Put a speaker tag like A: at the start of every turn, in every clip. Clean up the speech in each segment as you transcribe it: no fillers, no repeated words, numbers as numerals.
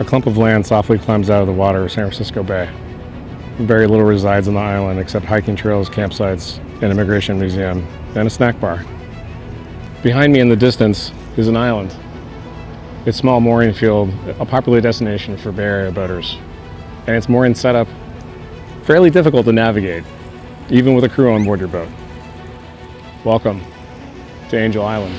A: A clump of land softly climbs out of the water of San Francisco Bay. Very little resides on the island except hiking trails, campsites, an immigration museum, and a snack bar. Behind me in the distance is an island. Its small mooring field, a popular destination for Bay Area boaters. And its mooring setup, fairly difficult to navigate, even with a crew on board your boat. Welcome to Angel Island.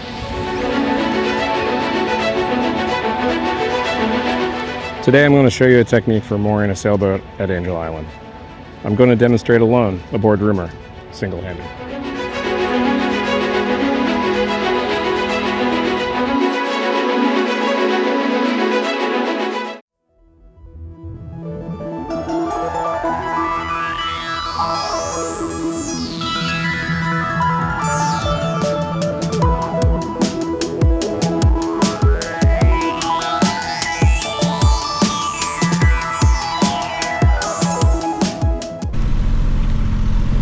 A: Today I'm going to show you a technique for mooring a sailboat at Angel Island. I'm going to demonstrate alone aboard Rumour, single-handed.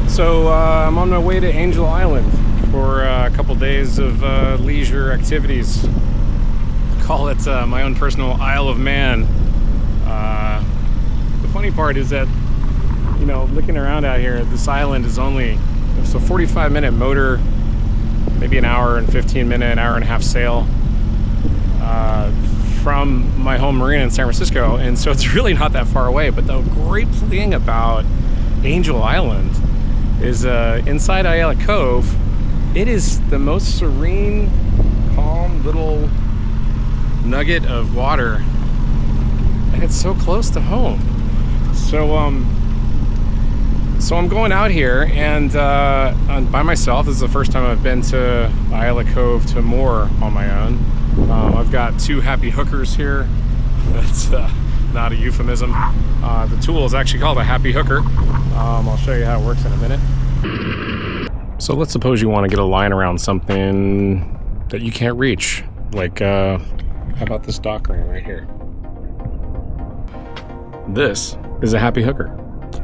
A: So I'm on my way to Angel Island for a couple days of leisure activities. Call it my own personal Isle of Man. The funny part is that, you know, looking around out here, this island is only, it's a 45-minute motor, maybe an hour and 15-minute, hour and a half sail from my home marina in San Francisco, and so it's really not that far away. But the great thing about Angel Island is inside Ayala Cove, it is the most serene, calm little nugget of water, and it's so close to home. So I'm going out here and by myself. This is the first time I've been to Ayala Cove to moor on my own. I've got two happy hookers here. That's not a euphemism. The tool is actually called a happy hooker. I'll show you how it works in a minute. So let's suppose you want to get a line around something that you can't reach. Like, how about this dock ring right here? This is a happy hooker.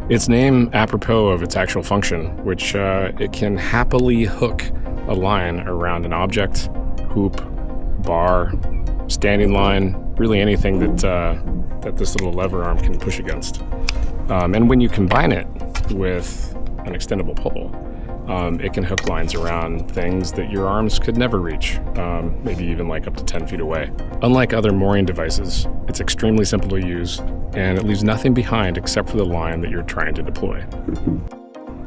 A: Its name apropos of its actual function, which it can happily hook a line around an object, hoop, bar, standing line, really anything that this little lever arm can push against. And when you combine it with an extendable pole, it can hook lines around things that your arms could never reach, maybe even like up to 10 feet away. Unlike other mooring devices, it's extremely simple to use, and it leaves nothing behind except for the line that you're trying to deploy.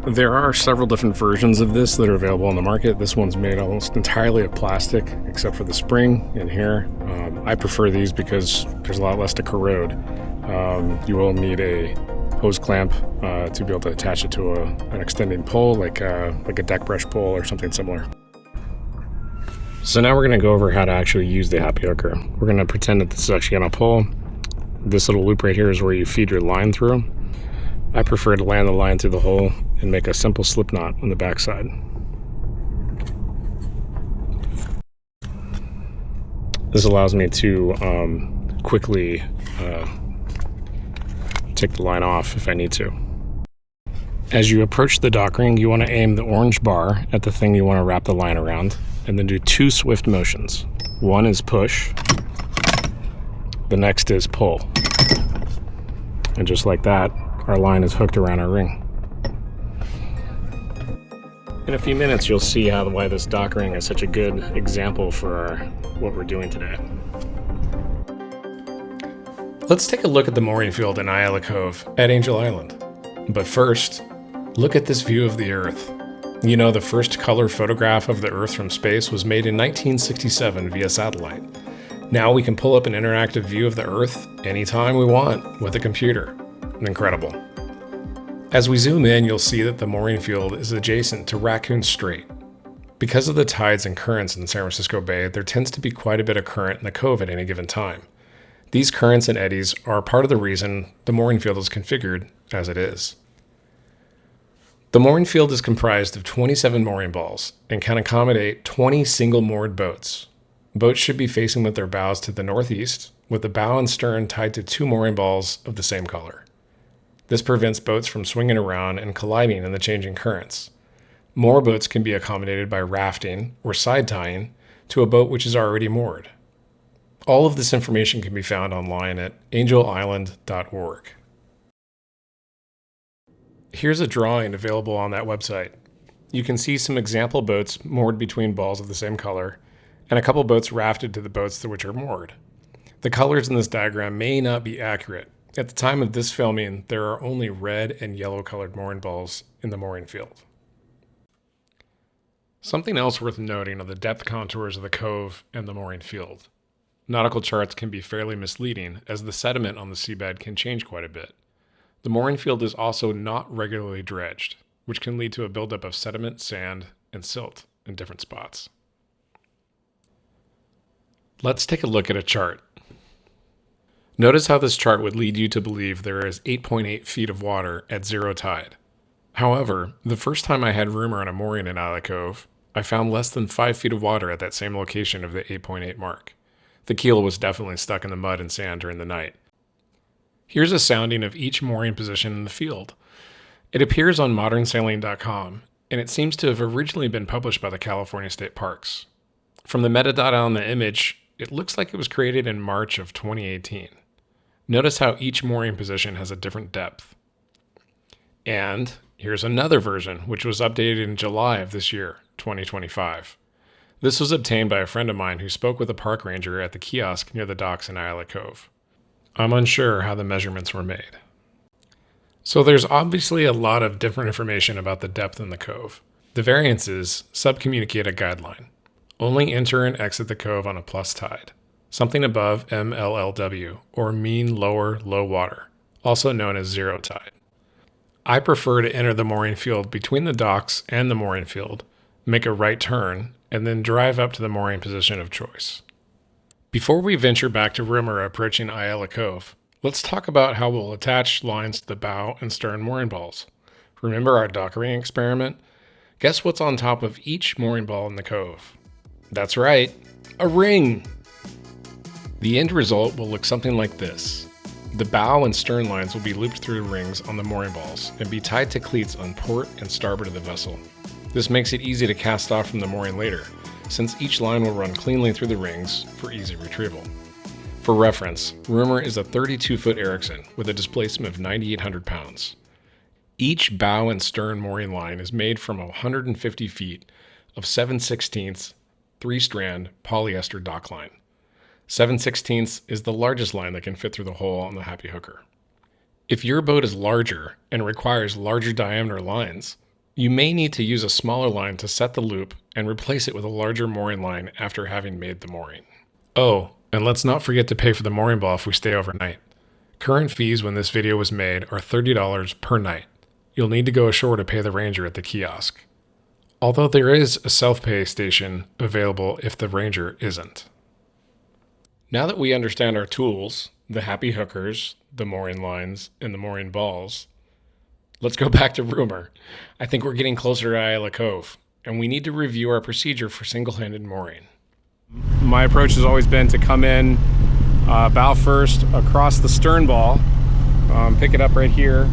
A: There are several different versions of this that are available on the market. This one's made almost entirely of plastic, except for the spring in here. I prefer these because there's a lot less to corrode. You will need a hose clamp to be able to attach it to an extending pole, like a deck brush pole or something similar. So now we're going to go over how to actually use the happy hooker. We're going to pretend that this is actually on a pole. This little loop right here is where you feed your line through. I prefer to land the line through the hole and make a simple slip knot on the backside. This allows me to quickly take the line off if I need to. As you approach the dock ring, you want to aim the orange bar at the thing you want to wrap the line around, and then do two swift motions. One is push, the next is pull. And just like that, our line is hooked around our ring. In a few minutes, you'll see why this dock ring is such a good example for what we're doing today. Let's take a look at the mooring field in Ayala Cove at Angel Island. But first, look at this view of the Earth. You know, the first color photograph of the Earth from space was made in 1967 via satellite. Now we can pull up an interactive view of the Earth anytime we want with a computer. Incredible. As we zoom in, you'll see that the mooring field is adjacent to Raccoon Strait. Because of the tides and currents in San Francisco Bay, there tends to be quite a bit of current in the cove at any given time. These currents and eddies are part of the reason the mooring field is configured as it is. The mooring field is comprised of 27 mooring balls and can accommodate 20 single moored boats. Boats should be facing with their bows to the northeast, with the bow and stern tied to two mooring balls of the same color. This prevents boats from swinging around and colliding in the changing currents. Moor boats can be accommodated by rafting or side tying to a boat which is already moored. All of this information can be found online at angelisland.org. Here's a drawing available on that website. You can see some example boats moored between balls of the same color, and a couple boats rafted to the boats to which are moored. The colors in this diagram may not be accurate. At the time of this filming, there are only red and yellow colored mooring balls in the mooring field. Something else worth noting are the depth contours of the cove and the mooring field. Nautical charts can be fairly misleading, as the sediment on the seabed can change quite a bit. The mooring field is also not regularly dredged, which can lead to a buildup of sediment, sand, and silt in different spots. Let's take a look at a chart. Notice how this chart would lead you to believe there is 8.8 feet of water at zero tide. However, the first time I had Rumour on a mooring in Ayala Cove, I found less than 5 feet of water at that same location of the 8.8 mark. The keel was definitely stuck in the mud and sand during the night. Here's a sounding of each mooring position in the field. It appears on modernsailing.com, and it seems to have originally been published by the California State Parks. From the metadata on the image, it looks like it was created in March of 2018. Notice how each mooring position has a different depth. And here's another version, which was updated in July of this year, 2025. This was obtained by a friend of mine who spoke with a park ranger at the kiosk near the docks in Ayala Cove. I'm unsure how the measurements were made. So there's obviously a lot of different information about the depth in the cove. The variances subcommunicate a guideline. Only enter and exit the cove on a plus tide, something above MLLW, or mean lower low water, also known as zero tide. I prefer to enter the mooring field between the docks and the mooring field, make a right turn, and then drive up to the mooring position of choice. Before we venture back to Rumour approaching Ayala Cove, let's talk about how we'll attach lines to the bow and stern mooring balls. Remember our dockering experiment? Guess what's on top of each mooring ball in the cove? That's right, a ring! The end result will look something like this. The bow and stern lines will be looped through rings on the mooring balls and be tied to cleats on port and starboard of the vessel. This makes it easy to cast off from the mooring later, since each line will run cleanly through the rings for easy retrieval. For reference, Rumour is a 32-foot Ericson with a displacement of 9,800 pounds. Each bow and stern mooring line is made from 150 feet of 7/16 3-strand polyester dock line. 7/16 is the largest line that can fit through the hole on the Happy Hooker. If your boat is larger and requires larger diameter lines, you may need to use a smaller line to set the loop and replace it with a larger mooring line after having made the mooring. Oh, and let's not forget to pay for the mooring ball if we stay overnight. Current fees when this video was made are $30 per night. You'll need to go ashore to pay the ranger at the kiosk. Although there is a self-pay station available if the ranger isn't. Now that we understand our tools, the Happy Hookers, the mooring lines, and the mooring balls, let's go back to Rumour. I think we're getting closer to Ayala Cove, and we need to review our procedure for single-handed mooring. My approach has always been to come in bow first across the stern ball, pick it up right here,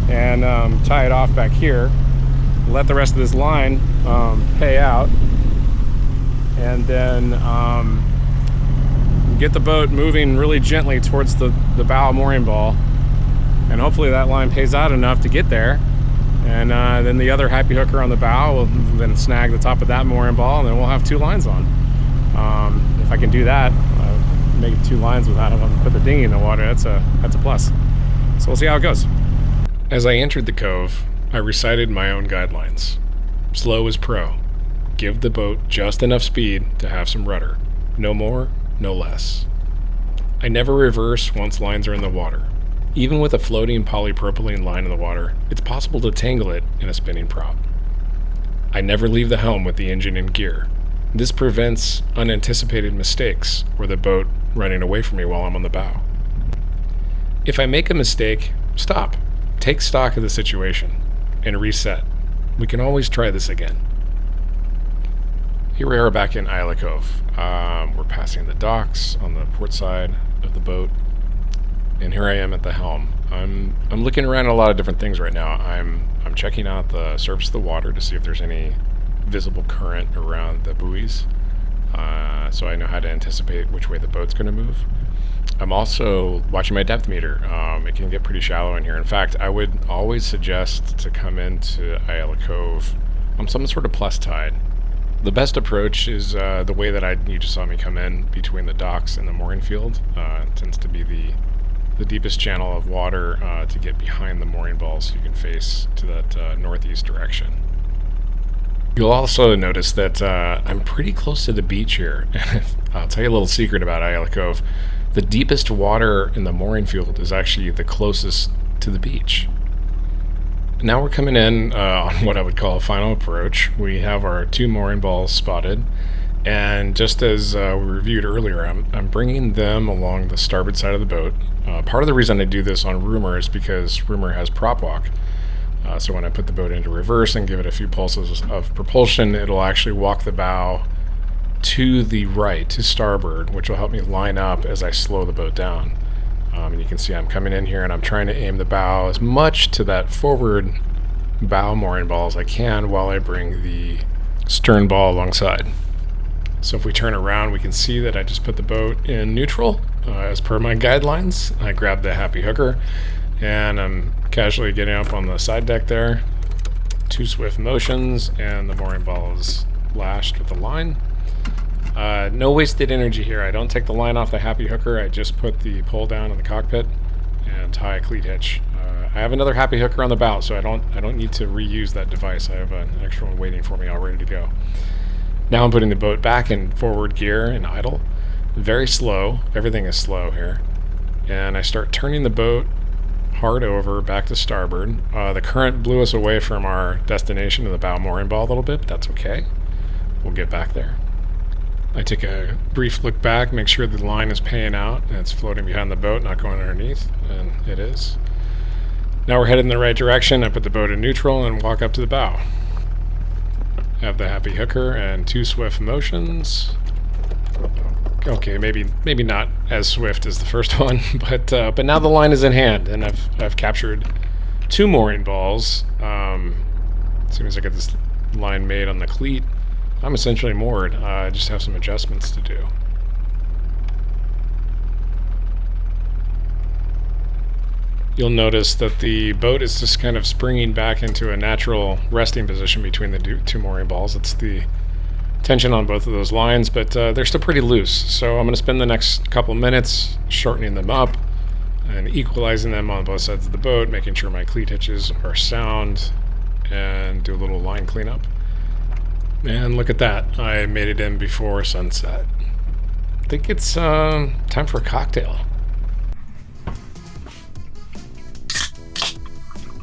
A: and tie it off back here. Let the rest of this line pay out, and then get the boat moving really gently towards the bow mooring ball, and hopefully that line pays out enough to get there, and then the other Happy Hooker on the bow will then snag the top of that mooring ball, and then we'll have two lines on. If I can do that, make 2 lines without having to put the dinghy in the water, that's a plus. So we'll see how it goes. As I entered the cove, I recited my own guidelines. Slow is pro. Give the boat just enough speed to have some rudder. No more, no less. I never reverse once lines are in the water. Even with a floating polypropylene line in the water, it's possible to tangle it in a spinning prop. I never leave the helm with the engine in gear. This prevents unanticipated mistakes or the boat running away from me while I'm on the bow. If I make a mistake, stop, take stock of the situation, and reset. We can always try this again. Here we are back in Ayala Cove. We're passing the docks on the port side of the boat, and here I am at the helm. I'm looking around at a lot of different things right now. I'm checking out the surface of the water to see if there's any visible current around the buoys. so I know how to anticipate which way the boat's going to move. I'm also watching my depth meter. It can get pretty shallow in here. In fact, I would always suggest to come into Ayala Cove on some sort of plus tide. The best approach is the way that you just saw me come in between the docks and the mooring field. It tends to be the deepest channel of water to get behind the mooring balls so you can face to that northeast direction. You'll also notice that I'm pretty close to the beach here. I'll tell you a little secret about Ayala Cove. The deepest water in the mooring field is actually the closest to the beach. Now we're coming in on what I would call a final approach. We have our 2 mooring balls spotted, and just as we reviewed earlier, I'm bringing them along the starboard side of the boat. Part of the reason I do this on Rumour is because Rumour has prop walk. So when I put the boat into reverse and give it a few pulses of propulsion, it'll actually walk the bow to the right, to starboard, which will help me line up as I slow the boat down. And you can see I'm coming in here and I'm trying to aim the bow as much to that forward bow mooring ball as I can while I bring the stern ball alongside. So if we turn around, we can see that I just put the boat in neutral as per my guidelines. I grabbed the happy hooker and I'm casually getting up on the side deck there. 2 swift motions and the mooring ball is lashed with the line. No wasted energy here. I don't take the line off the happy hooker. I just put the pole down in the cockpit and tie a cleat hitch. I have another happy hooker on the bow, so I don't need to reuse that device. I have an extra one waiting for me all ready to go. Now I'm putting the boat back in forward gear and idle. Very slow. Everything is slow here. And I start turning the boat hard over back to starboard. The current blew us away from our destination of the bow mooring ball a little bit, but that's okay. We'll get back there. I take a brief look back, make sure the line is paying out and it's floating behind the boat, not going underneath, and it is. Now we're headed in the right direction. I put the boat in neutral and walk up to the bow. Have the happy hooker and 2 swift motions. Okay, maybe not as swift as the first one, but now the line is in hand and I've captured 2 mooring balls. As soon as I get this line made on the cleat, I'm essentially moored. I just have some adjustments to do. You'll notice that the boat is just kind of springing back into a natural resting position between the 2 mooring balls. It's the tension on both of those lines, but they're still pretty loose. So I'm going to spend the next couple minutes shortening them up and equalizing them on both sides of the boat, making sure my cleat hitches are sound, and do a little line cleanup. And look at that, I made it in before sunset. I think it's time for a cocktail.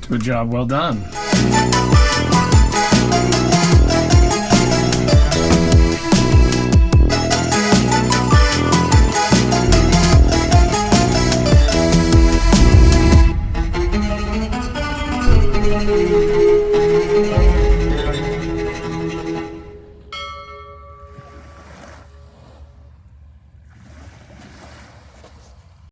B: Good job, well done.